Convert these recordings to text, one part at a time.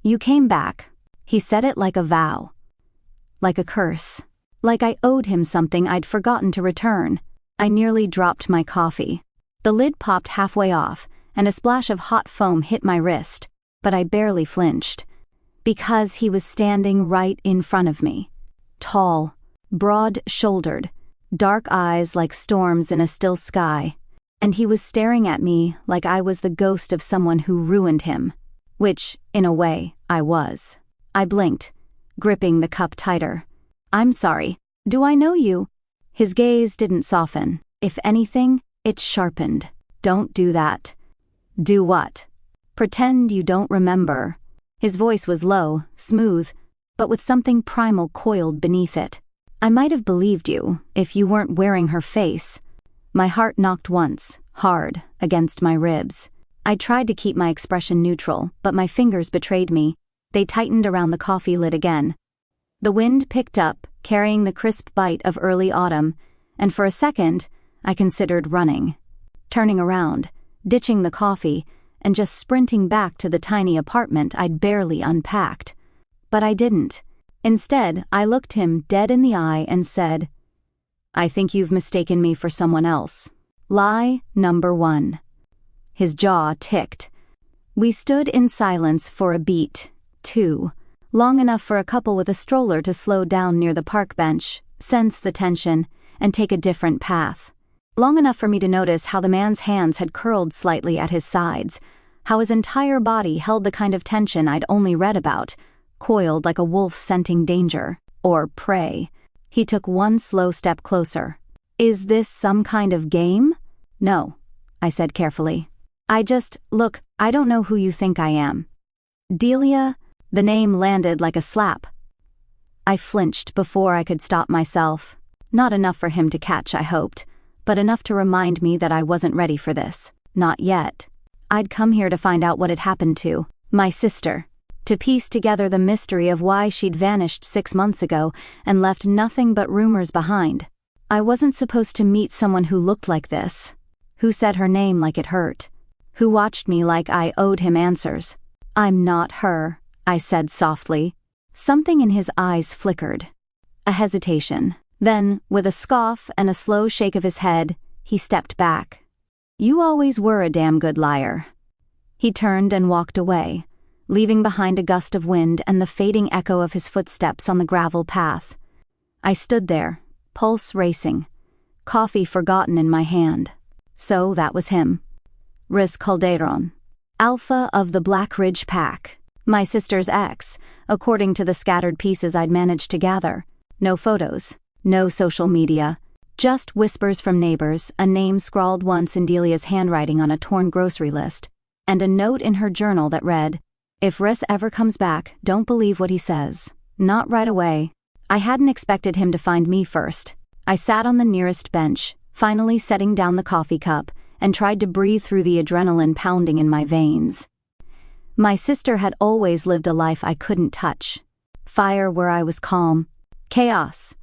You came back. He said it like a vow. Like a curse. Like I owed him something I'd forgotten to return. I nearly dropped my coffee. The lid popped halfway off, and a splash of hot foam hit my wrist, but I barely flinched. Because he was standing right in front of me. Tall, broad-shouldered, dark eyes like storms in a still sky, and he was staring at me like I was the ghost of someone who ruined him, which, in a way, I was. I blinked, gripping the cup tighter. I'm sorry. Do I know you? His gaze didn't soften. If anything, it sharpened. Don't do that. Do what? Pretend you don't remember. His voice was low, smooth, but with something primal coiled beneath it. I might have believed you if you weren't wearing her face. My heart knocked once, hard, against my ribs. I tried to keep my expression neutral, but my fingers betrayed me. They tightened around the coffee lid again. The wind picked up, carrying the crisp bite of early autumn, and for a second, I considered running. Turning around, ditching the coffee, and just sprinting back to the tiny apartment I'd barely unpacked. But I didn't. Instead, I looked him dead in the eye and said, I think you've mistaken me for someone else. Lie number 1. His jaw ticked. We stood in silence for a beat, 2, long enough for a couple with a stroller to slow down near the park bench, sense the tension, and take a different path. Long enough for me to notice how the man's hands had curled slightly at his sides, how his entire body held the kind of tension I'd only read about, coiled like a wolf scenting danger, or prey. He took one slow step closer. Is this some kind of game? No, I said carefully. Look, I don't know who you think I am. Delia? The name landed like a slap. I flinched before I could stop myself. Not enough for him to catch, I hoped, but enough to remind me that I wasn't ready for this. Not yet. I'd come here to find out what had happened to my sister, to piece together the mystery of why she'd vanished 6 months ago and left nothing but rumors behind. I wasn't supposed to meet someone who looked like this, who said her name like it hurt, who watched me like I owed him answers. I'm not her, I said softly. Something in his eyes flickered. A hesitation. Then, with a scoff and a slow shake of his head, he stepped back. You always were a damn good liar. He turned and walked away, leaving behind a gust of wind and the fading echo of his footsteps on the gravel path. I stood there, pulse racing, coffee forgotten in my hand. So that was him. Rys Calderon. Alfa of the Black Ridge Pack. My sister's ex, according to the scattered pieces I'd managed to gather. No photos, no social media, just whispers from neighbors, a name scrawled once in Delia's handwriting on a torn grocery list, and a note in her journal that read, If Rys ever comes back, don't believe what he says. Not right away. I hadn't expected him to find me first. I sat on the nearest bench, finally setting down the coffee cup, and tried to breathe through the adrenaline pounding in my veins. My sister had always lived a life I couldn't touch. Fire where I was calm. Chaos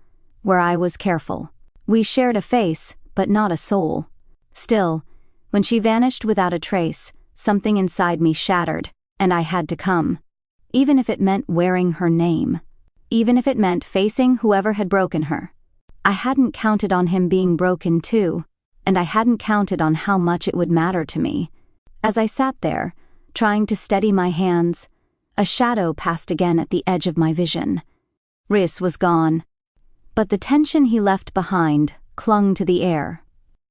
where I was careful. We shared a face, but not a soul. Still, when she vanished without a trace, something inside me shattered, and I had to come. Even if it meant wearing her name. Even if it meant facing whoever had broken her. I hadn't counted on him being broken too, and I hadn't counted on how much it would matter to me. As I sat there, trying to steady my hands, a shadow passed again at the edge of my vision. Rys was gone. But the tension he left behind clung to the air.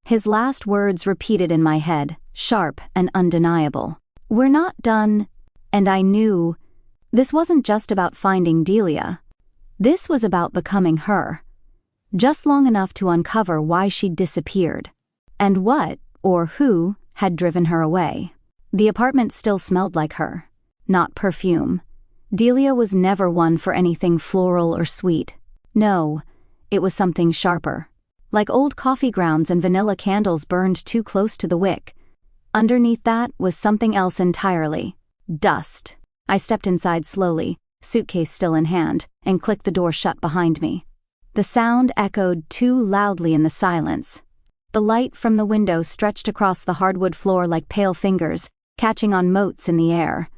His last words repeated in my head, sharp and undeniable. We're not done, and I knew this wasn't just about finding Delia. This was about becoming her. Just long enough to uncover why she'd disappeared, and what, or who, had driven her away. The apartment still smelled like her, not perfume. Delia was never one for anything floral or sweet. No, it was something sharper. Like old coffee grounds and vanilla candles burned too close to the wick. Underneath that was something else entirely. Dust. I stepped inside slowly, suitcase still in hand, and clicked the door shut behind me. The sound echoed too loudly in the silence. The light from the window stretched across the hardwood floor like pale fingers, catching on motes in the air.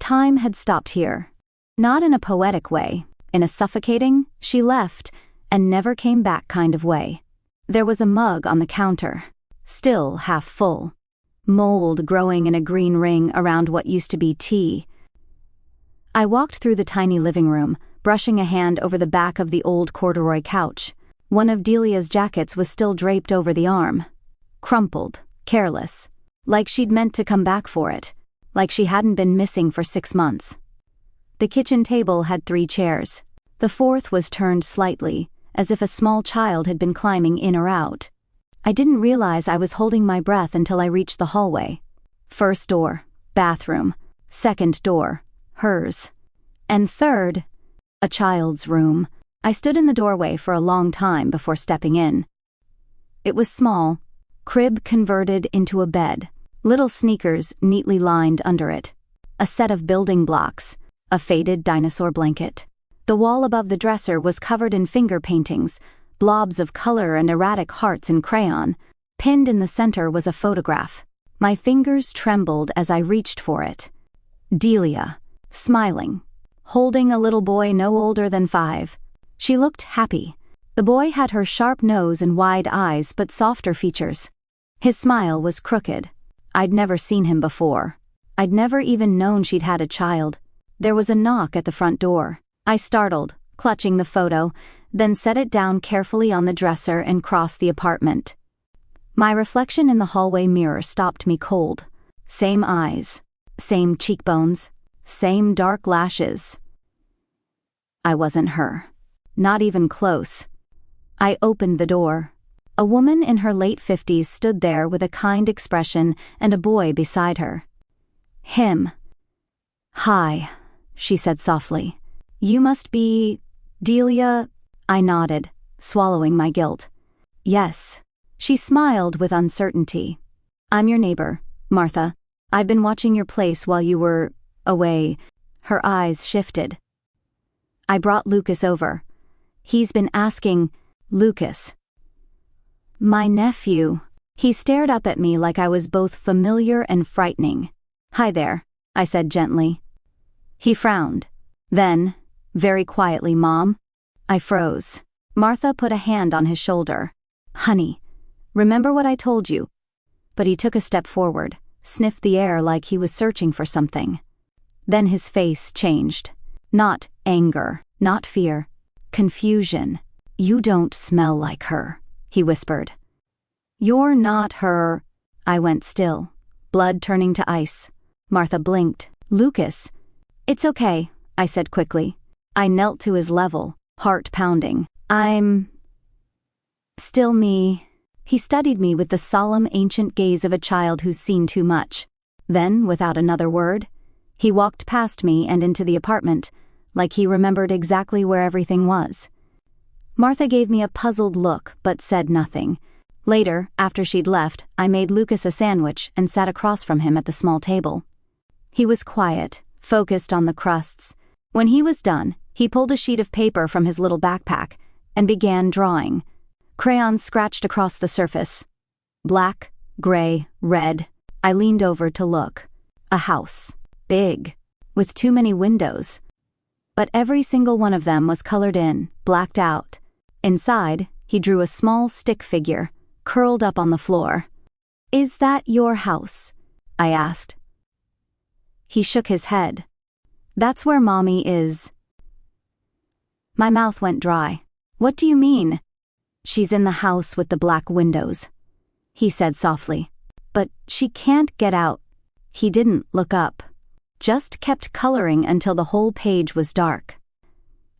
Time had stopped here. Not in a poetic way, in a suffocating, she left and never came back kind of way. There was a mug on the counter, still half full. Mold growing in a green ring around what used to be tea. I walked through the tiny living room, brushing a hand over the back of the old corduroy couch. One of Delia's jackets was still draped over the arm. Crumpled, careless, like she'd meant to come back for it, like she hadn't been missing for 6 months. The kitchen table had 3 chairs. The 4th was turned slightly, as if a small child had been climbing in or out. I didn't realize I was holding my breath until I reached the hallway. First door, bathroom. Second door, hers. And third, a child's room. I stood in the doorway for a long time before stepping in. It was small, crib converted into a bed, little sneakers neatly lined under it, a set of building blocks, a faded dinosaur blanket. The wall above the dresser was covered in finger paintings, blobs of color and erratic hearts in crayon. Pinned in the center was a photograph. My fingers trembled as I reached for it. Delia, smiling, holding a little boy no older than 5. She looked happy. The boy had her sharp nose and wide eyes but softer features. His smile was crooked. I'd never seen him before. I'd never even known she'd had a child. There was a knock at the front door. I startled, clutching the photo, then set it down carefully on the dresser and crossed the apartment. My reflection in the hallway mirror stopped me cold. Same eyes, same cheekbones, same dark lashes. I wasn't her. Not even close. I opened the door. A woman in her late 50s stood there with a kind expression and a boy beside her. Him. "Hi," she said softly. "You must be Delia?" I nodded, swallowing my guilt. "Yes." She smiled with uncertainty. "I'm your neighbor, Martha. I've been watching your place while you were away." Her eyes shifted. "I brought Lucas over. He's been asking..." "Lucas." "My nephew." He stared up at me like I was both familiar and frightening. "Hi there," I said gently. He frowned. Then, very quietly, "Mom?" I froze. Martha put a hand on his shoulder. "Honey, remember what I told you?" But he took a step forward, sniffed the air like he was searching for something. Then his face changed. Not anger, not fear. Confusion. "You don't smell like her," he whispered. "You're not her." I went still, blood turning to ice. Martha blinked. "Lucas." "It's okay," I said quickly. I knelt to his level, heart pounding. "I'm still me." He studied me with the solemn ancient gaze of a child who's seen too much. Then, without another word, he walked past me and into the apartment, like he remembered exactly where everything was. Martha gave me a puzzled look but said nothing. Later, after she'd left, I made Lucas a sandwich and sat across from him at the small table. He was quiet, focused on the crusts. When he was done, he pulled a sheet of paper from his little backpack and began drawing. Crayons scratched across the surface. Black, gray, red. I leaned over to look. A house. Big. With too many windows. But every single one of them was colored in, blacked out. Inside, he drew a small stick figure, curled up on the floor. "Is that your house?" I asked. He shook his head. "That's where Mommy is." My mouth went dry. "What do you mean?" "She's in the house with the black windows," he said softly. "But she can't get out." He didn't look up. Just kept coloring until the whole page was dark.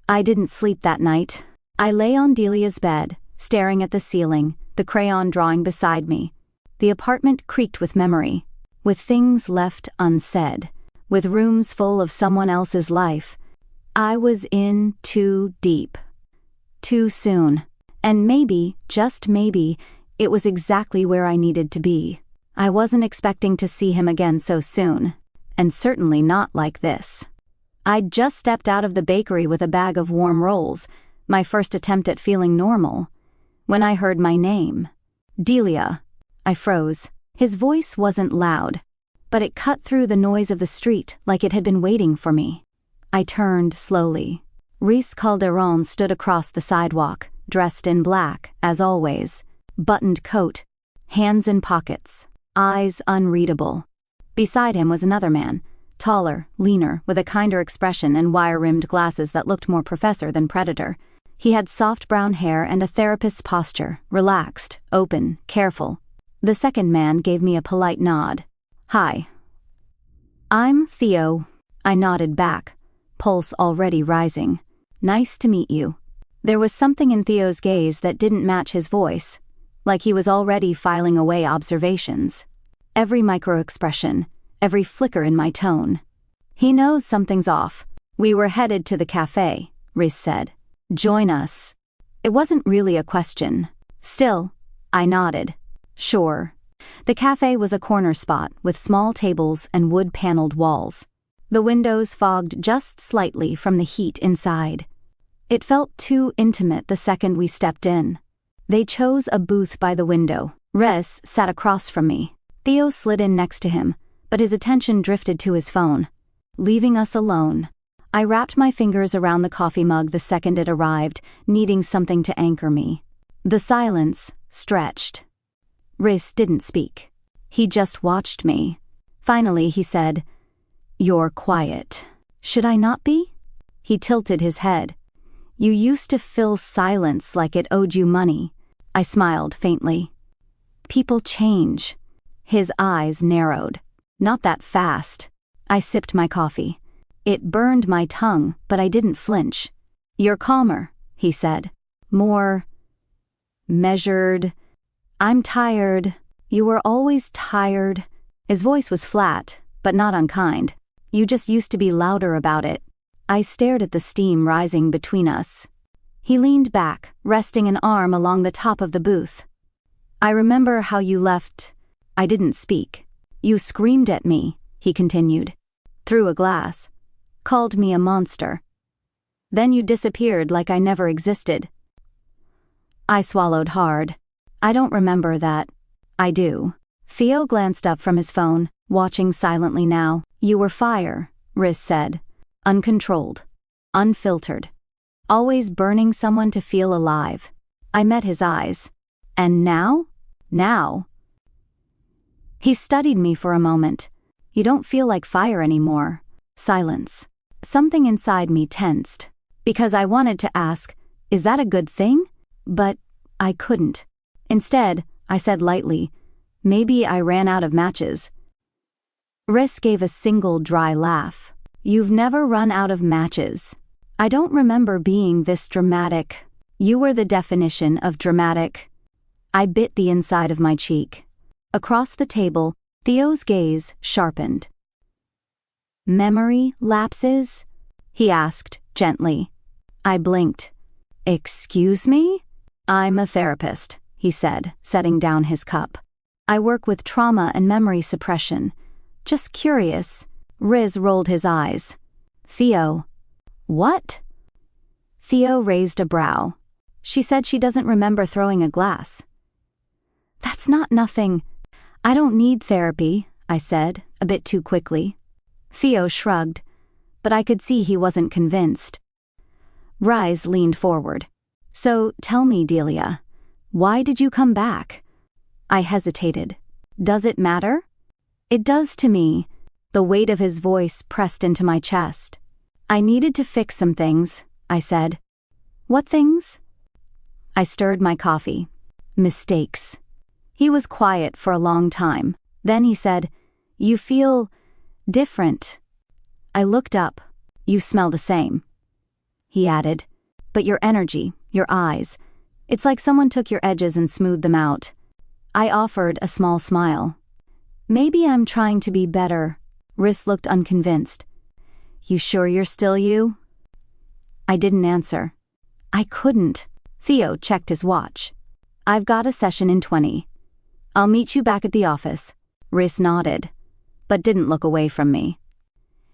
I didn't sleep that night. I lay on Delia's bed, staring at the ceiling, the crayon drawing beside me. The apartment creaked with memory, with things left unsaid, with rooms full of someone else's life. I was in too deep. Too soon. And maybe, just maybe, it was exactly where I needed to be. I wasn't expecting to see him again so soon, and certainly not like this. I'd just stepped out of the bakery with a bag of warm rolls, my first attempt at feeling normal, when I heard my name. "Delia." I froze. His voice wasn't loud, but it cut through the noise of the street like it had been waiting for me. I turned slowly. Rys Calderon stood across the sidewalk, dressed in black, as always, buttoned coat, hands in pockets, eyes unreadable. Beside him was another man, taller, leaner, with a kinder expression and wire-rimmed glasses that looked more professor than predator. He had soft brown hair and a therapist's posture, relaxed, open, careful. The second man gave me a polite nod. "Hi. I'm Theo." I nodded back, pulse already rising. "Nice to meet you." There was something in Theo's gaze that didn't match his voice, like he was already filing away observations. Every micro-expression, every flicker in my tone. "He knows something's off. We were headed to the cafe," Rys said. "Join us." It wasn't really a question. Still, I nodded. Sure. The cafe was a corner spot with small tables and wood-paneled walls. The windows fogged just slightly from the heat inside. It felt too intimate the second we stepped in. They chose a booth by the window. Rys sat across from me. Theo slid in next to him, but his attention drifted to his phone, leaving us alone. I wrapped my fingers around the coffee mug the second it arrived, needing something to anchor me. The silence stretched. Rys didn't speak. He just watched me. Finally, he said, "You're quiet." "Should I not be?" He tilted his head. "You used to fill silence like it owed you money." I smiled faintly. "People change." His eyes narrowed. "Not that fast." I sipped my coffee. It burned my tongue, but I didn't flinch. "You're calmer," he said. "More measured." "I'm tired." "You were always tired." His voice was flat, but not unkind. "You just used to be louder about it." I stared at the steam rising between us. He leaned back, resting an arm along the top of the booth. "I remember how you left." I didn't speak. "You screamed at me," he continued. "Through a glass. Called me a monster. Then you disappeared like I never existed." I swallowed hard. "I don't remember that." "I do." Theo glanced up from his phone, watching silently now. "You were fire," Rys said. "Uncontrolled. Unfiltered. Always burning someone to feel alive." I met his eyes. "And now?" "Now?" He studied me for a moment. "You don't feel like fire anymore." Silence. Something inside me tensed, because I wanted to ask, "Is that a good thing?" But I couldn't. Instead, I said lightly, "Maybe I ran out of matches." Rys gave a single dry laugh. "You've never run out of matches." I don't remember being this dramatic. You were the definition of dramatic. I bit the inside of my cheek. Across the table, Theo's gaze sharpened. "Memory lapses?" he asked, gently. I blinked. "Excuse me?" "I'm a therapist," he said, setting down his cup. "I work with trauma and memory suppression. Just curious." Rys rolled his eyes. "Theo." "What?" Theo raised a brow. "She said she doesn't remember throwing a glass." "That's not nothing." "I don't need therapy," I said, a bit too quickly. Theo shrugged, but I could see he wasn't convinced. Rys leaned forward. "So tell me, Delia, why did you come back?" I hesitated. "Does it matter?" "It does to me." The weight of his voice pressed into my chest. "I needed to fix some things," I said. "What things?" I stirred my coffee. "Mistakes." He was quiet for a long time. Then he said, "You feel different." I looked up. "You smell the same." He added, "But your energy, your eyes, it's like someone took your edges and smoothed them out." I offered a small smile. "Maybe I'm trying to be better." Rys looked unconvinced. "You sure you're still you?" I didn't answer. I couldn't. Theo checked his watch. "I've got a session in 20. I'll meet you back at the office." Rys nodded, but didn't look away from me.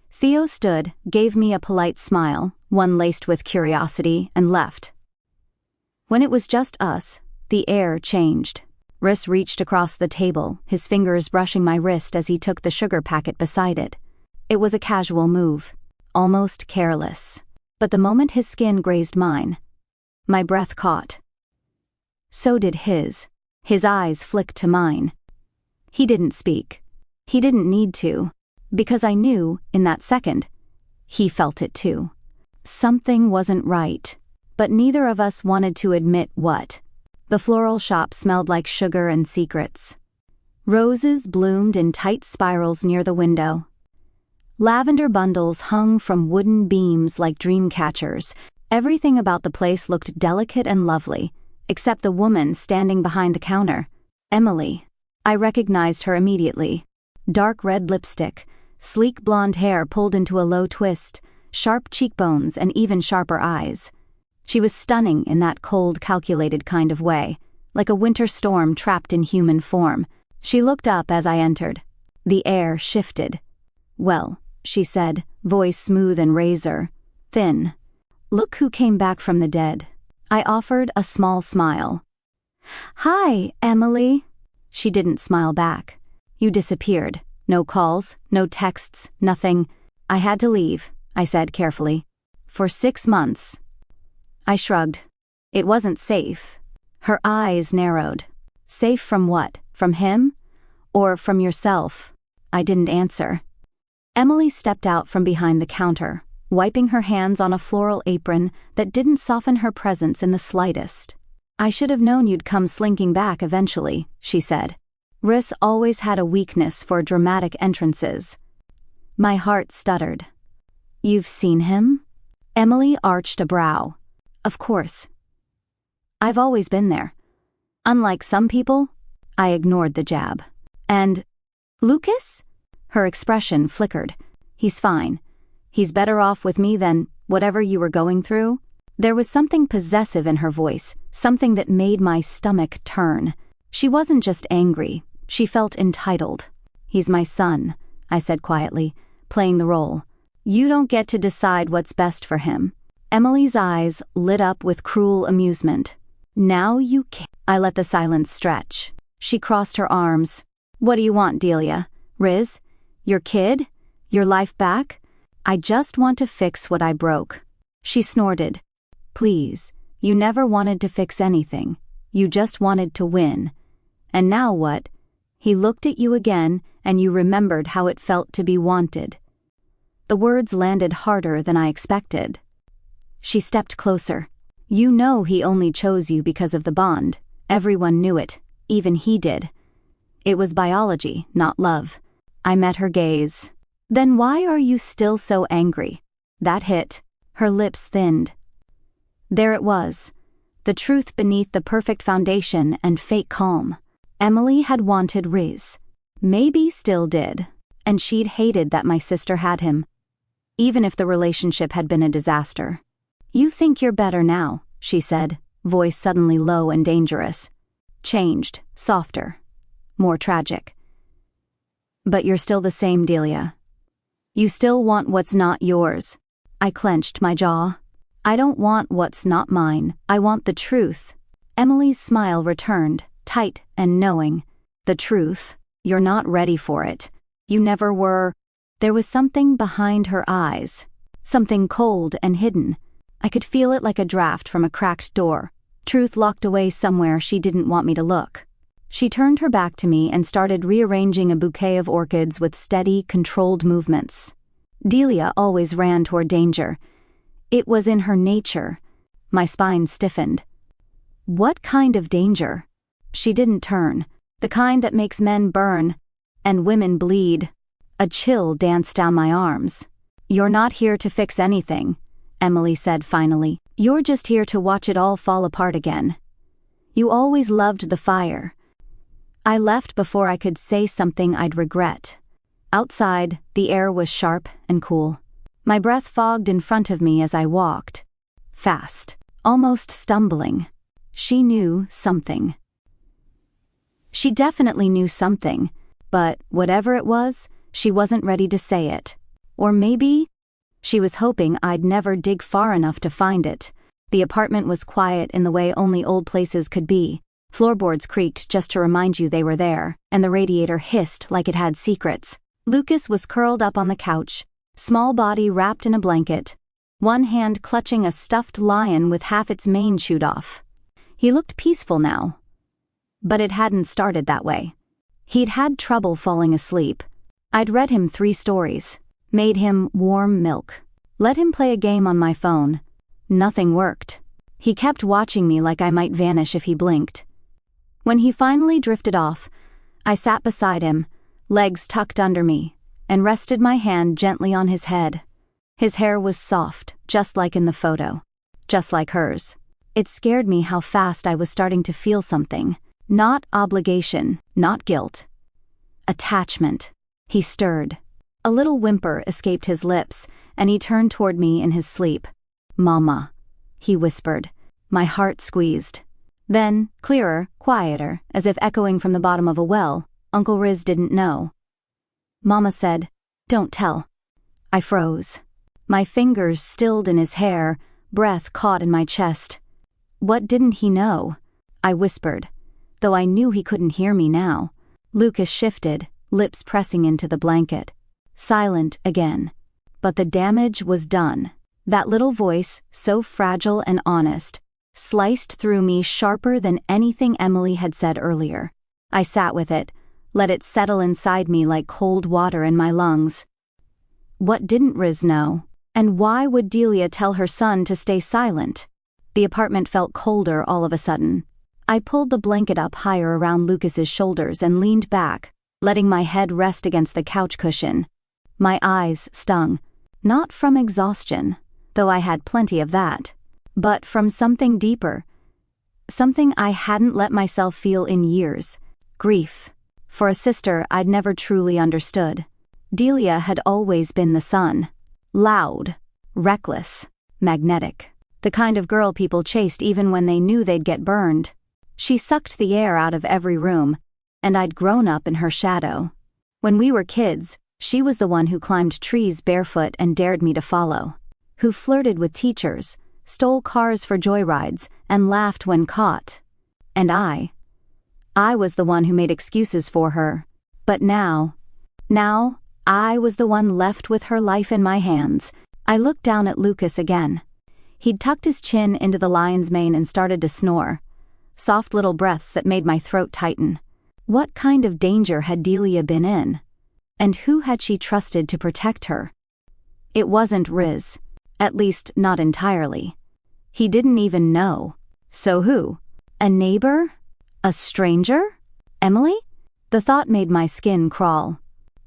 Theo stood, gave me a polite smile, one laced with curiosity, and left. When it was just us, the air changed. Rys reached across the table, his fingers brushing my wrist as he took the sugar packet beside it. It was a casual move, almost careless. But the moment his skin grazed mine, my breath caught. So did his. His eyes flicked to mine. He didn't speak. He didn't need to, because I knew, in that second, he felt it too. Something wasn't right, but neither of us wanted to admit what. The floral shop smelled like sugar and secrets. Roses bloomed in tight spirals near the window. Lavender bundles hung from wooden beams like dream catchers. Everything about the place looked delicate and lovely, except the woman standing behind the counter. Emily. I recognized her immediately. Dark red lipstick, sleek blonde hair pulled into a low twist, sharp cheekbones and even sharper eyes. She was stunning in that cold, calculated kind of way, like a winter storm trapped in human form. She looked up as I entered. The air shifted. "Well," she said, voice smooth and razor thin. "Look who came back from the dead." I offered a small smile. "Hi, Emily." She didn't smile back. "You disappeared. No calls, no texts, nothing." "I had to leave," I said carefully. "For 6 months." I shrugged. It wasn't safe. Her eyes narrowed. "Safe from what? From him? Or from yourself?" I didn't answer. Emily stepped out from behind the counter, wiping her hands on a floral apron that didn't soften her presence in the slightest. "I should have known you'd come slinking back eventually," she said. Rys always had a weakness for dramatic entrances. My heart stuttered. "You've seen him?" Emily arched a brow. "Of course. I've always been there. Unlike some people," I ignored the jab. "And Lucas?" Her expression flickered. "He's fine. He's better off with me than whatever you were going through." There was something possessive in her voice, something that made my stomach turn. She wasn't just angry, she felt entitled. "He's my son," I said quietly, playing the role. "You don't get to decide what's best for him." Emily's eyes lit up with cruel amusement. "Now you can't." I let the silence stretch. She crossed her arms. "What do you want, Delia? Rys? Your kid? Your life back? I just want to fix what I broke." She snorted. "Please, you never wanted to fix anything. You just wanted to win. And now what? He looked at you again, and you remembered how it felt to be wanted." The words landed harder than I expected. She stepped closer. "You know he only chose you because of the bond. Everyone knew it. Even he did. It was biology, not love." I met her gaze. "Then why are you still so angry?" That hit. Her lips thinned. There it was. The truth beneath the perfect foundation and fake calm. Emily had wanted Rys. Maybe still did. And she'd hated that my sister had him. Even if the relationship had been a disaster. "You think you're better now," she said, voice suddenly low and dangerous. Changed, softer, more tragic. "But you're still the same, Delia. You still want what's not yours." I clenched my jaw. "I don't want what's not mine. I want the truth." Emily's smile returned, tight and knowing. "The truth? You're not ready for it. You never were." There was something behind her eyes. Something cold and hidden. I could feel it like a draft from a cracked door. Truth locked away somewhere she didn't want me to look. She turned her back to me and started rearranging a bouquet of orchids with steady, controlled movements. Delia always ran toward danger. It was in her nature. My spine stiffened. What kind of danger? She didn't turn. The kind that makes men burn and women bleed. A chill danced down my arms. "You're not here to fix anything," Emily said finally. "You're just here to watch it all fall apart again. You always loved the fire." I left before I could say something I'd regret. Outside, the air was sharp and cool. My breath fogged in front of me as I walked. Fast, almost stumbling. She knew something. She definitely knew something, but whatever it was, she wasn't ready to say it. Or maybe she was hoping I'd never dig far enough to find it. The apartment was quiet in the way only old places could be. Floorboards creaked just to remind you they were there, and the radiator hissed like it had secrets. Lucas was curled up on the couch, small body wrapped in a blanket, one hand clutching a stuffed lion with half its mane chewed off. He looked peaceful now. But it hadn't started that way. He'd had trouble falling asleep. I'd read him 3 stories, made him warm milk, let him play a game on my phone. Nothing worked. He kept watching me like I might vanish if he blinked. When he finally drifted off, I sat beside him, legs tucked under me, and rested my hand gently on his head. His hair was soft, just like in the photo. Just like hers. It scared me how fast I was starting to feel something. Not obligation, not guilt. Attachment. He stirred. A little whimper escaped his lips, and he turned toward me in his sleep. "Mama," he whispered. My heart squeezed. Then, clearer, quieter, as if echoing from the bottom of a well, Uncle Rys didn't know. Mama said, "Don't tell." I froze. My fingers stilled in his hair, breath caught in my chest. "What didn't he know?" I whispered, though I knew he couldn't hear me now. Lucas shifted, lips pressing into the blanket. Silent again. But the damage was done. That little voice, so fragile and honest, sliced through me sharper than anything Emily had said earlier. I sat with it, let it settle inside me like cold water in my lungs. What didn't Rys know? And why would Delia tell her son to stay silent? The apartment felt colder all of a sudden. I pulled the blanket up higher around Lucas's shoulders and leaned back, letting my head rest against the couch cushion. My eyes stung, not from exhaustion, though I had plenty of that, but from something deeper. Something I hadn't let myself feel in years. Grief. For a sister I'd never truly understood. Delia had always been the sun. Loud, reckless, magnetic. The kind of girl people chased even when they knew they'd get burned. She sucked the air out of every room, and I'd grown up in her shadow. When we were kids, she was the one who climbed trees barefoot and dared me to follow, who flirted with teachers, stole cars for joyrides, and laughed when caught. And I was the one who made excuses for her. But now, I was the one left with her life in my hands. I looked down at Lucas again. He'd tucked his chin into the lion's mane and started to snore. Soft little breaths that made my throat tighten. What kind of danger had Delia been in? And who had she trusted to protect her? It wasn't Rys. At least, not entirely. He didn't even know. So who? A neighbor? A stranger? Emily? The thought made my skin crawl.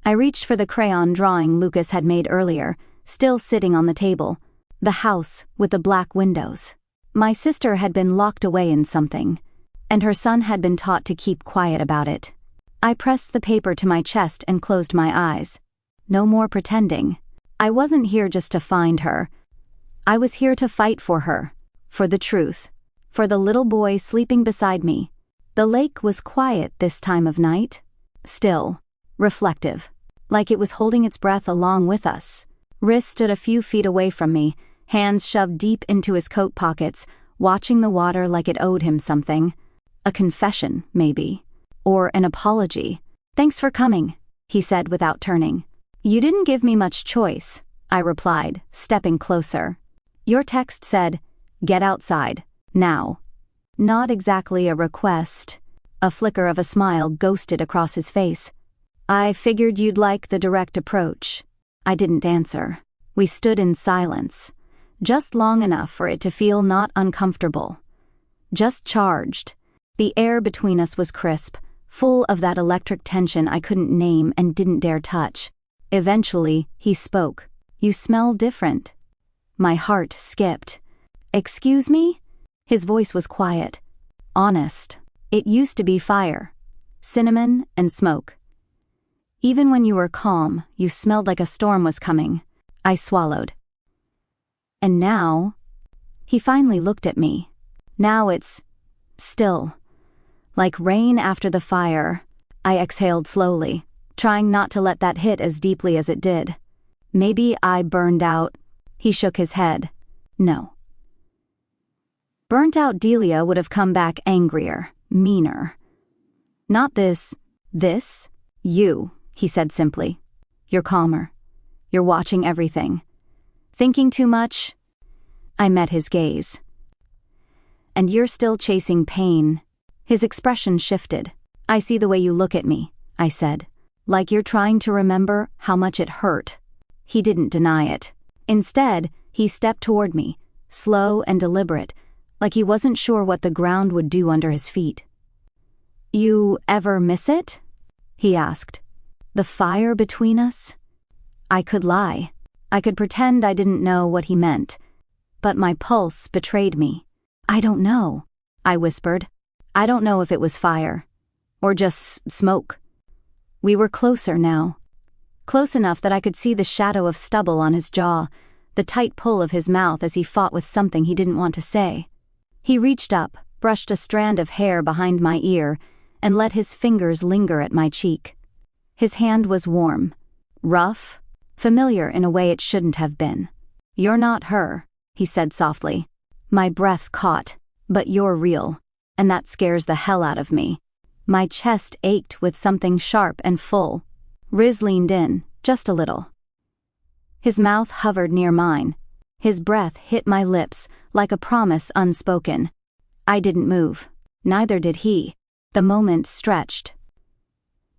I reached for the crayon drawing Lucas had made earlier, still sitting on the table. The house with the black windows. My sister had been locked away in something, and her son had been taught to keep quiet about it. I pressed the paper to my chest and closed my eyes. No more pretending. I wasn't here just to find her. I was here to fight for her, for the truth, for the little boy sleeping beside me. The lake was quiet this time of night. Still, reflective, like it was holding its breath along with us. Rys stood a few feet away from me, hands shoved deep into his coat pockets, watching the water like it owed him something. A confession, maybe. Or an apology. "Thanks for coming," he said without turning. "You didn't give me much choice," I replied, stepping closer. "Your text said, 'Get outside, now.'" Not exactly a request. A flicker of a smile ghosted across his face. "I figured you'd like the direct approach." I didn't answer. We stood in silence. Just long enough for it to feel not uncomfortable. Just charged. The air between us was crisp, full of that electric tension I couldn't name and didn't dare touch. Eventually, he spoke. "You smell different." My heart skipped. "Excuse me?" His voice was quiet. Honest. It used to be fire. Cinnamon and smoke. "Even when you were calm, you smelled like a storm was coming." I swallowed. "And now?" He finally looked at me. "Now it's still. Like rain after the fire." I exhaled slowly, trying not to let that hit as deeply as it did. "Maybe I burned out." He shook his head. "No." Burnt out Delia would have come back angrier, meaner. Not this, you, he said simply. You're calmer. You're watching everything. Thinking too much? I met his gaze. And you're still chasing pain. His expression shifted. I see the way you look at me, I said. Like you're trying to remember how much it hurt. He didn't deny it. Instead, he stepped toward me, slow and deliberate, like he wasn't sure what the ground would do under his feet. You ever miss it? He asked. The fire between us? I could lie. I could pretend I didn't know what he meant. But my pulse betrayed me. I don't know, I whispered. I don't know if it was fire. Or just smoke. We were closer now. Close enough that I could see the shadow of stubble on his jaw, the tight pull of his mouth as he fought with something he didn't want to say. He reached up, brushed a strand of hair behind my ear, and let his fingers linger at my cheek. His hand was warm, rough, familiar in a way it shouldn't have been. You're not her, he said softly. My breath caught, but you're real, and that scares the hell out of me. My chest ached with something sharp and full. Rys leaned in, just a little. His mouth hovered near mine. His breath hit my lips like a promise unspoken. I didn't move. Neither did he. The moment stretched.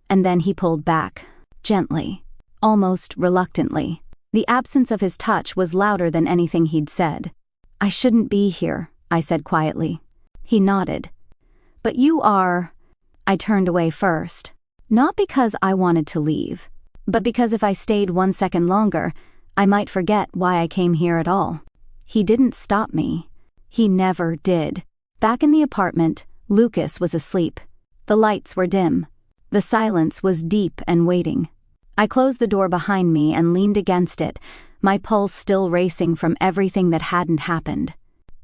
And then he pulled back, gently, almost reluctantly. The absence of his touch was louder than anything he'd said. I shouldn't be here, I said quietly. He nodded. But you are... I turned away first. Not because I wanted to leave, but because if I stayed 1 second longer, I might forget why I came here at all. He didn't stop me. He never did. Back in the apartment, Lucas was asleep. The lights were dim. The silence was deep and waiting. I closed the door behind me and leaned against it, my pulse still racing from everything that hadn't happened.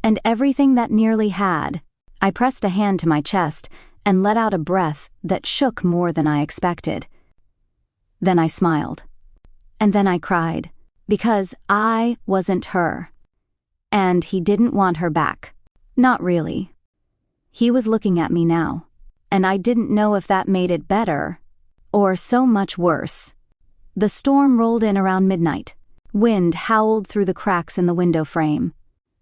And everything that nearly had. I pressed a hand to my chest and let out a breath that shook more than I expected. Then I smiled. And then I cried, because I wasn't her. And he didn't want her back. Not really. He was looking at me now, and I didn't know if that made it better, or so much worse. The storm rolled in around midnight. Wind howled through the cracks in the window frame.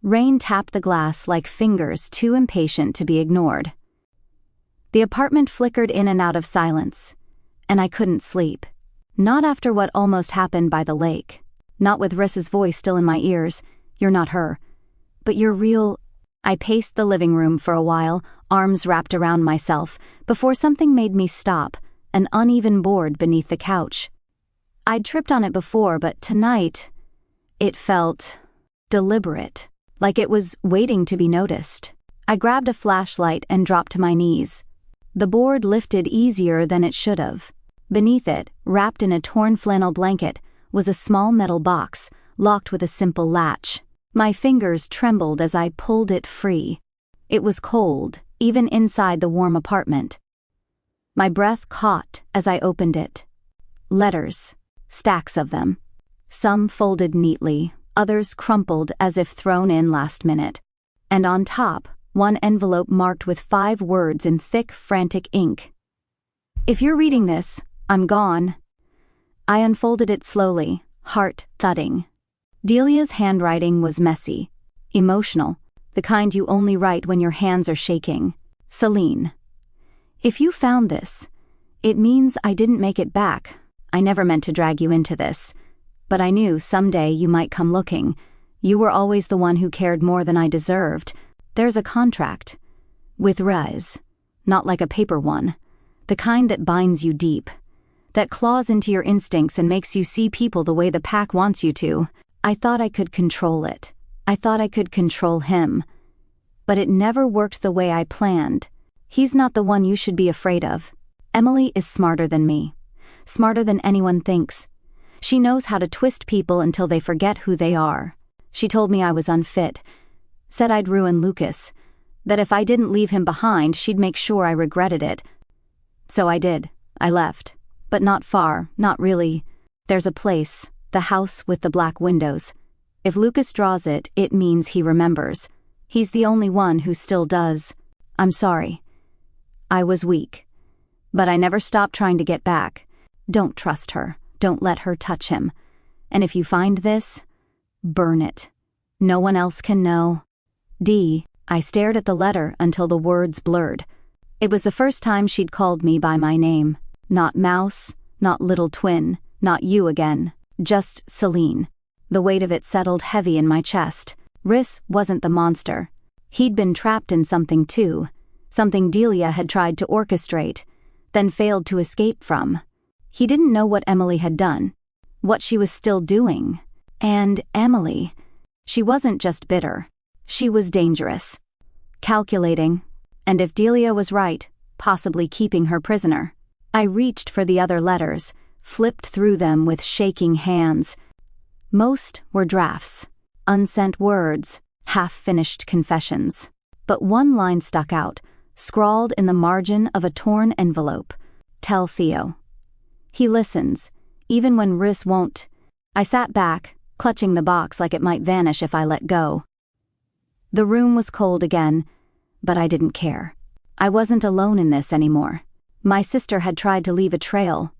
Rain tapped the glass like fingers too impatient to be ignored. The apartment flickered in and out of silence, and I couldn't sleep. Not after what almost happened by the lake. Not with Rys's voice still in my ears. You're not her. But you're real. I paced the living room for a while, arms wrapped around myself, before something made me stop, an uneven board beneath the couch. I'd tripped on it before, but tonight, it felt deliberate, like it was waiting to be noticed. I grabbed a flashlight and dropped to my knees. The board lifted easier than it should have. Beneath it, wrapped in a torn flannel blanket, was a small metal box, locked with a simple latch. My fingers trembled as I pulled it free. It was cold, even inside the warm apartment. My breath caught as I opened it. Letters, stacks of them. Some folded neatly, others crumpled as if thrown in last minute. And on top, one envelope marked with 5 words in thick, frantic ink. If you're reading this, I'm gone. I unfolded it slowly, heart thudding. Delia's handwriting was messy, emotional, the kind you only write when your hands are shaking. Celine. If you found this, it means I didn't make it back. I never meant to drag you into this. But I knew someday you might come looking. You were always the one who cared more than I deserved. There's a contract. With Rys. Not like a paper one. The kind that binds you deep. That claws into your instincts and makes you see people the way the pack wants you to. I thought I could control it. I thought I could control him. But it never worked the way I planned. He's not the one you should be afraid of. Emily is smarter than me. Smarter than anyone thinks. She knows how to twist people until they forget who they are. She told me I was unfit. Said I'd ruin Lucas. That if I didn't leave him behind, she'd make sure I regretted it. So I did. I left. But not far, not really. There's a place, the house with the black windows. If Lucas draws it, it means he remembers. He's the only one who still does. I'm sorry. I was weak. But I never stopped trying to get back. Don't trust her. Don't let her touch him. And if you find this, burn it. No one else can know. D. I stared at the letter until the words blurred. It was the first time she'd called me by my name. Not Mouse, not Little Twin, not you again. Just Celine. The weight of it settled heavy in my chest. Rys wasn't the monster. He'd been trapped in something too. Something Delia had tried to orchestrate, then failed to escape from. He didn't know what Emily had done, what she was still doing. And Emily, she wasn't just bitter. She was dangerous. Calculating. And if Delia was right, possibly keeping her prisoner. I reached for the other letters, flipped through them with shaking hands. Most were drafts, unsent words, half-finished confessions. But one line stuck out, scrawled in the margin of a torn envelope. Tell Theo. He listens, even when Rys won't. I sat back, clutching the box like it might vanish if I let go. The room was cold again, but I didn't care. I wasn't alone in this anymore. My sister had tried to leave a trail.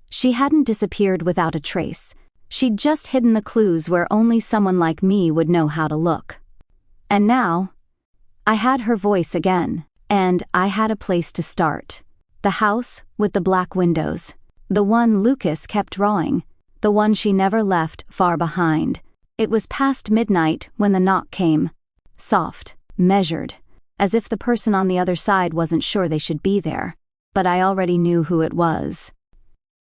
She hadn't disappeared without a trace. She'd just hidden the clues where only someone like me would know how to look. And now, I had her voice again, and I had a place to start. The house with the black windows. The one Lucas kept drawing. The one she never left far behind. It was past midnight when the knock came. Soft, measured, as if the person on the other side wasn't sure they should be there. But I already knew who it was.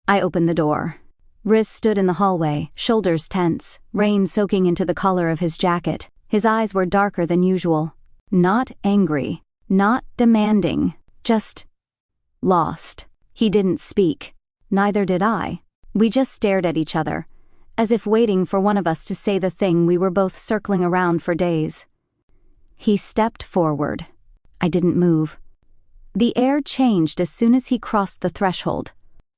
I opened the door. Rys stood in the hallway, shoulders tense, rain soaking into the collar of his jacket. His eyes were darker than usual. Not angry, not demanding, just lost. He didn't speak. Neither did I. We just stared at each other, as if waiting for one of us to say the thing we were both circling around for days. He stepped forward. I didn't move. The air changed as soon as he crossed the threshold.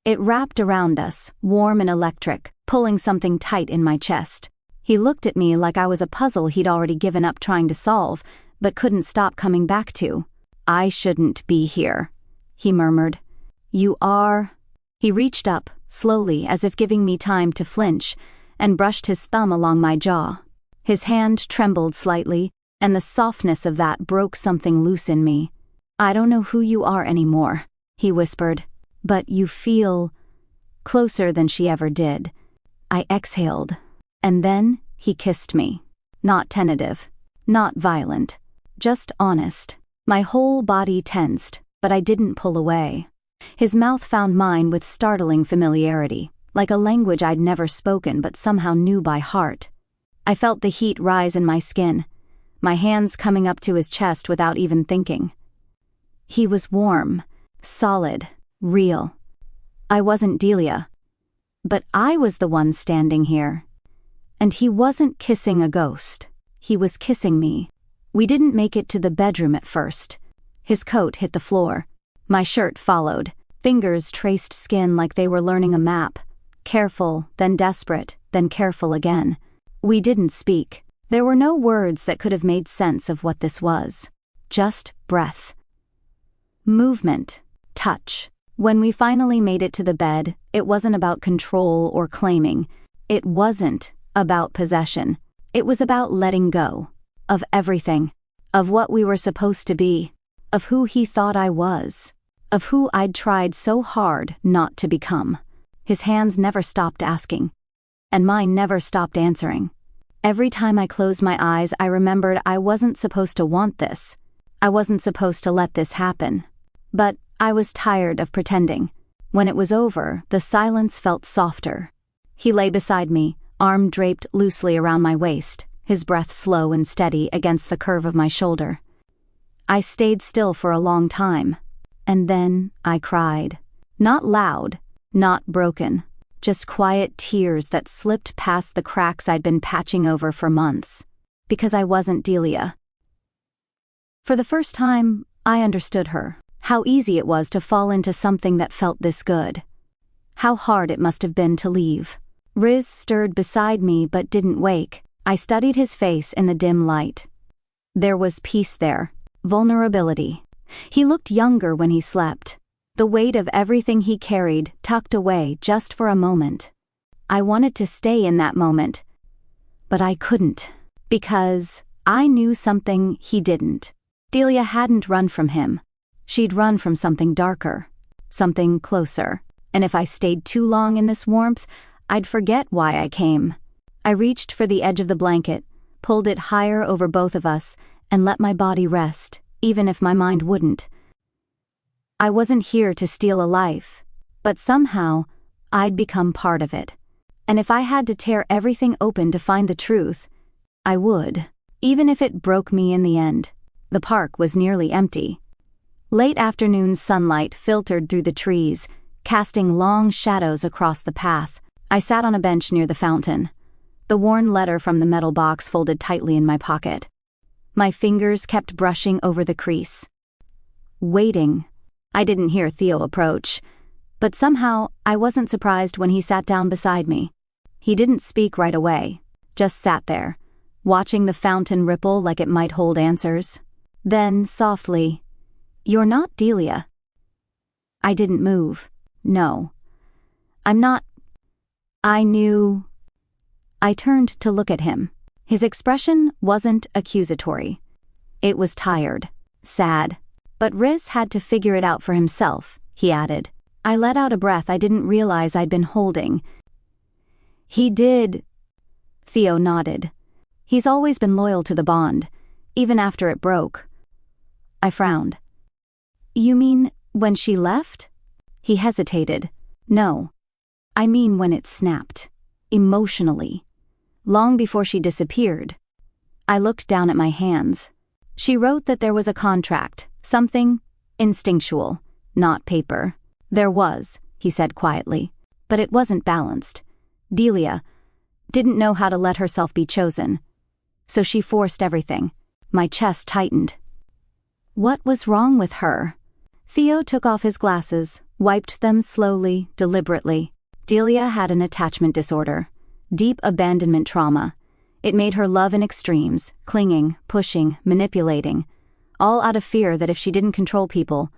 It wrapped around us, warm and electric, pulling something tight in my chest. He looked at me like I was a puzzle he'd already given up trying to solve, but couldn't stop coming back to. I shouldn't be here, he murmured. You are... He reached up, slowly, as if giving me time to flinch, and brushed his thumb along my jaw. His hand trembled slightly, and the softness of that broke something loose in me. I don't know who you are anymore, he whispered, but you feel closer than she ever did. I exhaled, and then he kissed me. Not tentative, not violent, just honest. My whole body tensed, but I didn't pull away. His mouth found mine with startling familiarity, like a language I'd never spoken but somehow knew by heart. I felt the heat rise in my skin, my hands coming up to his chest without even thinking. He was warm, solid, real. I wasn't Delia, but I was the one standing here. And he wasn't kissing a ghost. He was kissing me. We didn't make it to the bedroom at first. His coat hit the floor. My shirt followed. Fingers traced skin like they were learning a map. Careful, then desperate, then careful again. We didn't speak. There were no words that could have made sense of what this was. Just breath. Movement. Touch. When we finally made it to the bed, it wasn't about control or claiming. It wasn't about possession. It was about letting go. Of everything. Of what we were supposed to be. Of who he thought I was. Of who I'd tried so hard not to become. His hands never stopped asking. And mine never stopped answering. Every time I closed my eyes, I remembered I wasn't supposed to want this. I wasn't supposed to let this happen. But I was tired of pretending. When it was over, the silence felt softer. He lay beside me, arm draped loosely around my waist, his breath slow and steady against the curve of my shoulder. I stayed still for a long time, and then I cried. Not loud, not broken, just quiet tears that slipped past the cracks I'd been patching over for months, because I wasn't Delia. For the first time, I understood her. How easy it was to fall into something that felt this good. How hard it must have been to leave. Rys stirred beside me but didn't wake. I studied his face in the dim light. There was peace there, vulnerability. He looked younger when he slept, the weight of everything he carried tucked away just for a moment. I wanted to stay in that moment, but I couldn't, because I knew something he didn't. Delia hadn't run from him. She'd run from something darker, something closer, and if I stayed too long in this warmth, I'd forget why I came. I reached for the edge of the blanket, pulled it higher over both of us, and let my body rest, even if my mind wouldn't. I wasn't here to steal a life, but somehow I'd become part of it. And if I had to tear everything open to find the truth, I would, even if it broke me in the end. The park was nearly empty. Late afternoon sunlight filtered through the trees, casting long shadows across the path. I sat on a bench near the fountain, the worn letter from the metal box folded tightly in my pocket. My fingers kept brushing over the crease. Waiting. I didn't hear Theo approach, but somehow I wasn't surprised when he sat down beside me. He didn't speak right away, just sat there, watching the fountain ripple like it might hold answers. Then, softly, "You're not Delia." I didn't move. No. I'm not. I knew. I turned to look at him. His expression wasn't accusatory. It was tired, sad. But Rys had to figure it out for himself, he added. I let out a breath I didn't realize I'd been holding. He did. Theo nodded. He's always been loyal to the bond, even after it broke. I frowned. You mean when she left? He hesitated. No. I mean when it snapped. Emotionally. Long before she disappeared. I looked down at my hands. She wrote that there was a contract, something instinctual, not paper. There was, he said quietly, but it wasn't balanced. Delia didn't know how to let herself be chosen. So she forced everything. My chest tightened. What was wrong with her? Theo took off his glasses, wiped them slowly, deliberately. Delia had an attachment disorder. Deep abandonment trauma. It made her love in extremes, clinging, pushing, manipulating. All out of fear that if she didn't control people,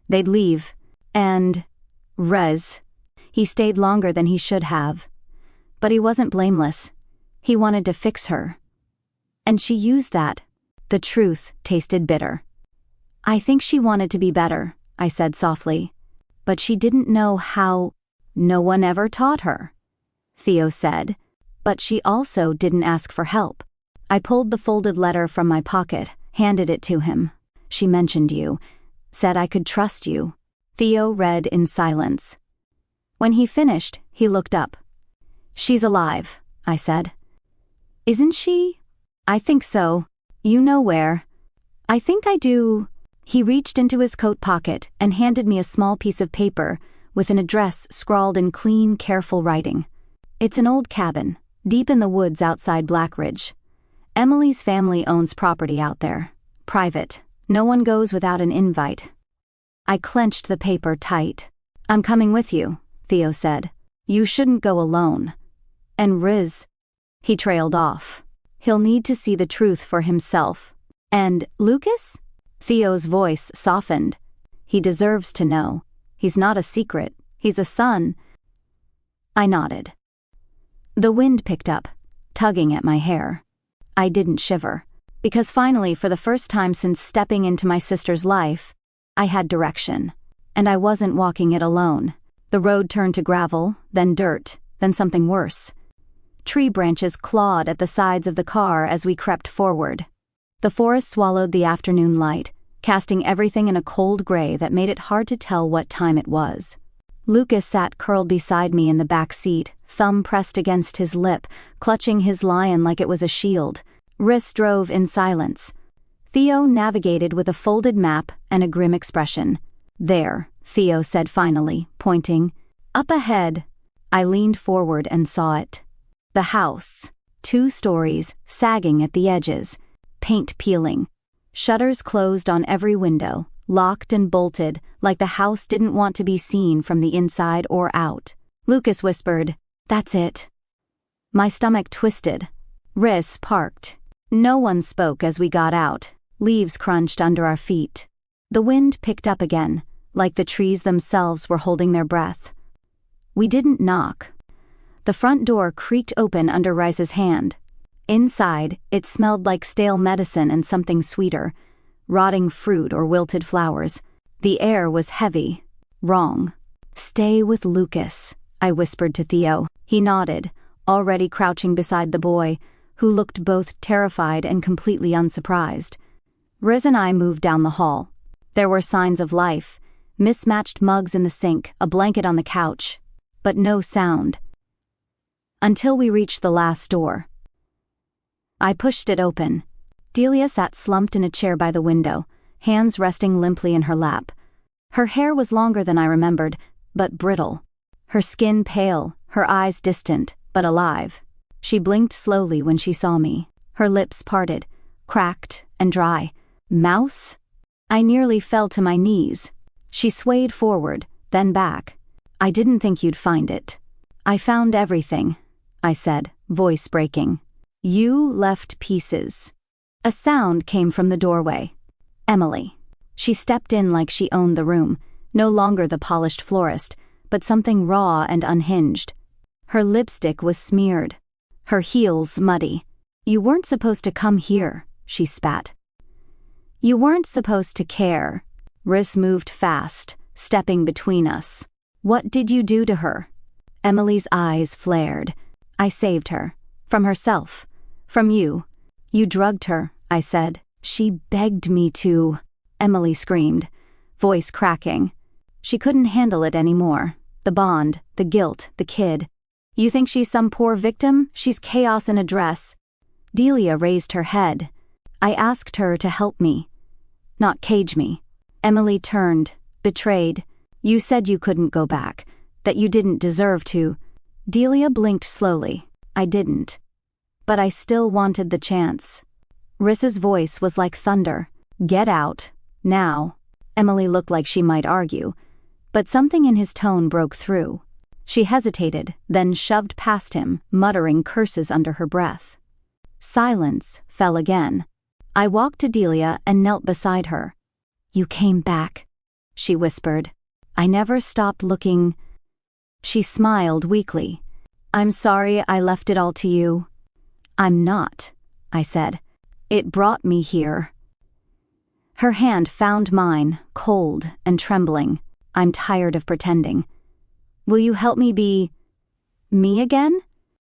they'd leave. And Rys. He stayed longer than he should have. But he wasn't blameless. He wanted to fix her. And she used that. The truth tasted bitter. I think she wanted to be better, I said softly. But she didn't know how. No one ever taught her. Theo said. But she also didn't ask for help. I pulled the folded letter from my pocket, handed it to him. She mentioned you. Said I could trust you. Theo read in silence. When he finished, he looked up. She's alive, I said. Isn't she? I think so. You know where. I think I do. He reached into his coat pocket and handed me a small piece of paper with an address scrawled in clean, careful writing. It's an old cabin, deep in the woods outside Blackridge. Emily's family owns property out there. Private. No one goes without an invite. I clenched the paper tight. I'm coming with you, Theo said. You shouldn't go alone. And Rys. He trailed off. He'll need to see the truth for himself. And Lucas? Theo's voice softened. He deserves to know. He's not a secret. He's a son. I nodded. The wind picked up, tugging at my hair. I didn't shiver, because finally, for the first time since stepping into my sister's life, I had direction, and I wasn't walking it alone. The road turned to gravel, then dirt, then something worse. Tree branches clawed at the sides of the car as we crept forward. The forest swallowed the afternoon light, casting everything in a cold gray that made it hard to tell what time it was. Lucas sat curled beside me in the back seat, thumb pressed against his lip, clutching his lion like it was a shield. Rys drove in silence. Theo navigated with a folded map and a grim expression. There, Theo said finally, pointing. Up ahead. I leaned forward and saw it. The house. 2 stories, sagging at the edges. Paint peeling. Shutters closed on every window, locked and bolted, like the house didn't want to be seen from the inside or out. Lucas whispered, "That's it." My stomach twisted. Rys parked. No one spoke as we got out. Leaves crunched under our feet. The wind picked up again, like the trees themselves were holding their breath. We didn't knock. The front door creaked open under Rys's hand. Inside, it smelled like stale medicine and something sweeter, rotting fruit or wilted flowers. The air was heavy, wrong. "Stay with Lucas," I whispered to Theo. He nodded, already crouching beside the boy, who looked both terrified and completely unsurprised. Rys and I moved down the hall. There were signs of life, mismatched mugs in the sink, a blanket on the couch, but no sound. Until we reached the last door. I pushed it open. Delia sat slumped in a chair by the window, hands resting limply in her lap. Her hair was longer than I remembered, but brittle. Her skin pale, her eyes distant, but alive. She blinked slowly when she saw me. Her lips parted, cracked and dry. "Mouse?" I nearly fell to my knees. She swayed forward, then back. "I didn't think you'd find it." "I found everything," I said, voice breaking. "You left pieces." A sound came from the doorway. Emily. She stepped in like she owned the room, no longer the polished florist, but something raw and unhinged. Her lipstick was smeared, her heels muddy. "You weren't supposed to come here," she spat. "You weren't supposed to care." Rys moved fast, stepping between us. "What did you do to her?" Emily's eyes flared. "I saved her. From herself. From you. You drugged her," I said. "She begged me to," Emily screamed, voice cracking. She couldn't handle it anymore. The bond, the guilt, the kid. "You think she's some poor victim? She's chaos in a dress." Delia raised her head. "I asked her to help me, not cage me." Emily turned, betrayed. "You said you couldn't go back, that you didn't deserve to." Delia blinked slowly. "I didn't. But I still wanted the chance." Rys's voice was like thunder. "Get out. Now." Emily looked like she might argue, but something in his tone broke through. She hesitated, then shoved past him, muttering curses under her breath. Silence fell again. I walked to Delia and knelt beside her. "You came back," she whispered. "I never stopped looking." She smiled weakly. "I'm sorry I left it all to you." "I'm not," I said. "It brought me here." Her hand found mine, cold and trembling. "I'm tired of pretending. Will you help me be me again?"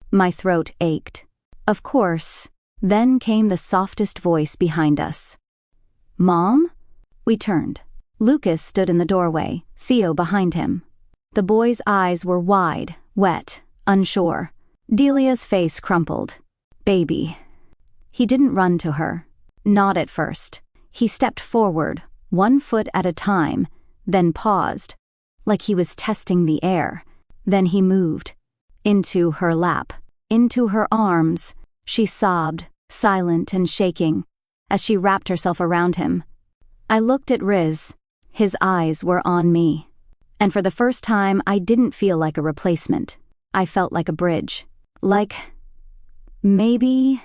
My throat ached. "Of course." Then came the softest voice behind us. "Mom?" We turned. Lucas stood in the doorway, Theo behind him. The boy's eyes were wide, wet, unsure. Delia's face crumpled. "Baby." He didn't run to her. Not at first. He stepped forward, 1 foot at a time, then paused, like he was testing the air. Then he moved. Into her lap. Into her arms. She sobbed, silent and shaking, as she wrapped herself around him. I looked at Rys. His eyes were on me. And for the first time, I didn't feel like a replacement. I felt like a bridge. Like, maybe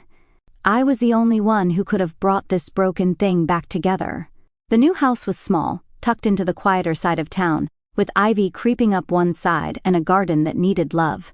I was the only one who could have brought this broken thing back together. The new house was small, tucked into the quieter side of town, with ivy creeping up one side and a garden that needed love.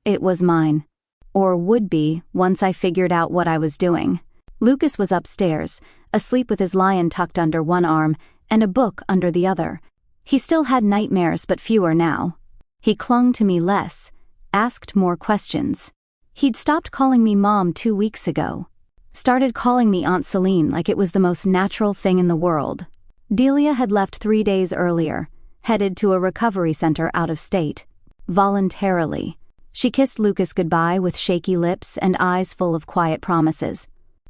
It was mine. Or would be, once I figured out what I was doing. Lucas was upstairs, asleep with his lion tucked under one arm and a book under the other. He still had nightmares, but fewer now. He clung to me less, asked more questions. He'd stopped calling me Mom 2 weeks ago. Started calling me Aunt Celine like it was the most natural thing in the world. Delia had left 3 days earlier, headed to a recovery center out of state. Voluntarily. She kissed Lucas goodbye with shaky lips and eyes full of quiet promises.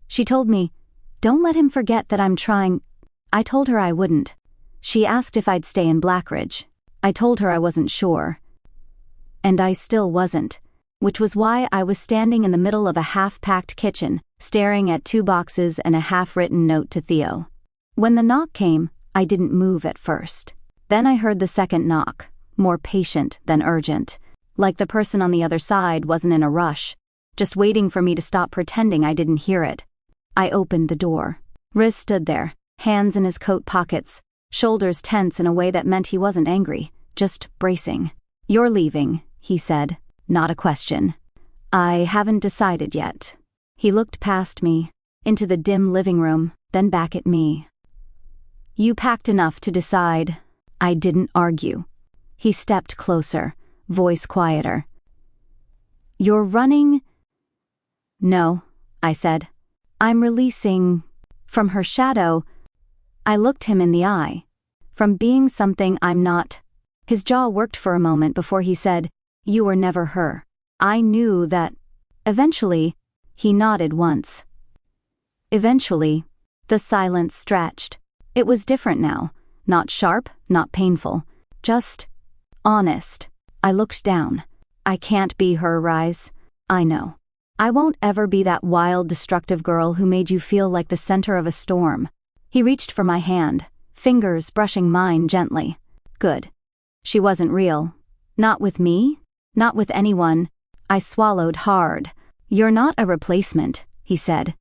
She told me, "Don't let him forget that I'm trying." I told her I wouldn't. She asked if I'd stay in Blackridge. I told her I wasn't sure. And I still wasn't, which was why I was standing in the middle of a half-packed kitchen, staring at 2 boxes and a half-written note to Theo. When the knock came, I didn't move at first. Then I heard the second knock, more patient than urgent. Like the person on the other side wasn't in a rush, just waiting for me to stop pretending I didn't hear it. I opened the door. Rys stood there, hands in his coat pockets, shoulders tense in a way that meant he wasn't angry, just bracing. "You're leaving," he said, not a question. "I haven't decided yet." He looked past me, into the dim living room, then back at me. "You packed enough to decide." I didn't argue. He stepped closer, voice quieter. "You're running?" "No," I said. "I'm releasing." From her shadow, I looked him in the eye. "From being something I'm not." His jaw worked for a moment before he said, "You were never her." I knew that. Eventually, he nodded once. Eventually, the silence stretched. It was different now. Not sharp, not painful. Just honest. I looked down. "I can't be her, Rys. I know. I won't ever be that wild, destructive girl who made you feel like the center of a storm." He reached for my hand, fingers brushing mine gently. Good. She wasn't real. Not with me. Not with anyone. I swallowed hard. "You're not a replacement," he said.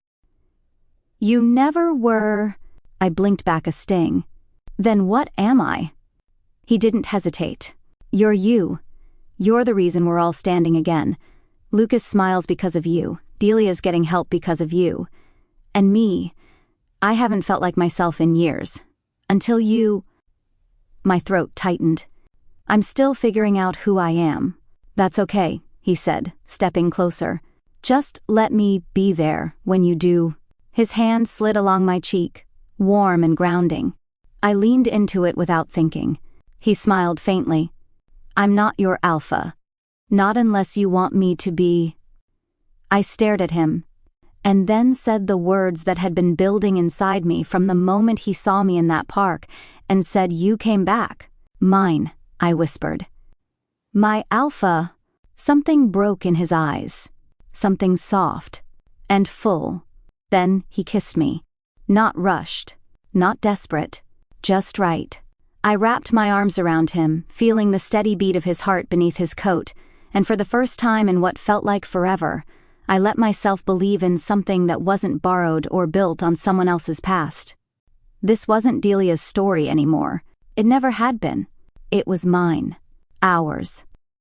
"You never were." I blinked back a sting. "Then what am I?" He didn't hesitate. "You're you. You're the reason we're all standing again. Lucas smiles because of you. Delia's getting help because of you. And me, I haven't felt like myself in years. Until you..." My throat tightened. "I'm still figuring out who I am." "That's okay," he said, stepping closer. "Just let me be there when you do." His hand slid along my cheek, warm and grounding. I leaned into it without thinking. He smiled faintly. "I'm not your Alpha. Not unless you want me to be." I stared at him, and then said the words that had been building inside me from the moment he saw me in that park, and said, "You came back." "Mine," I whispered. "My Alpha." Something broke in his eyes. Something soft and full. Then he kissed me. Not rushed, not desperate, just right. I wrapped my arms around him, feeling the steady beat of his heart beneath his coat, and for the first time in what felt like forever, I let myself believe in something that wasn't borrowed or built on someone else's past. This wasn't Delia's story anymore. It never had been. It was mine. Ours.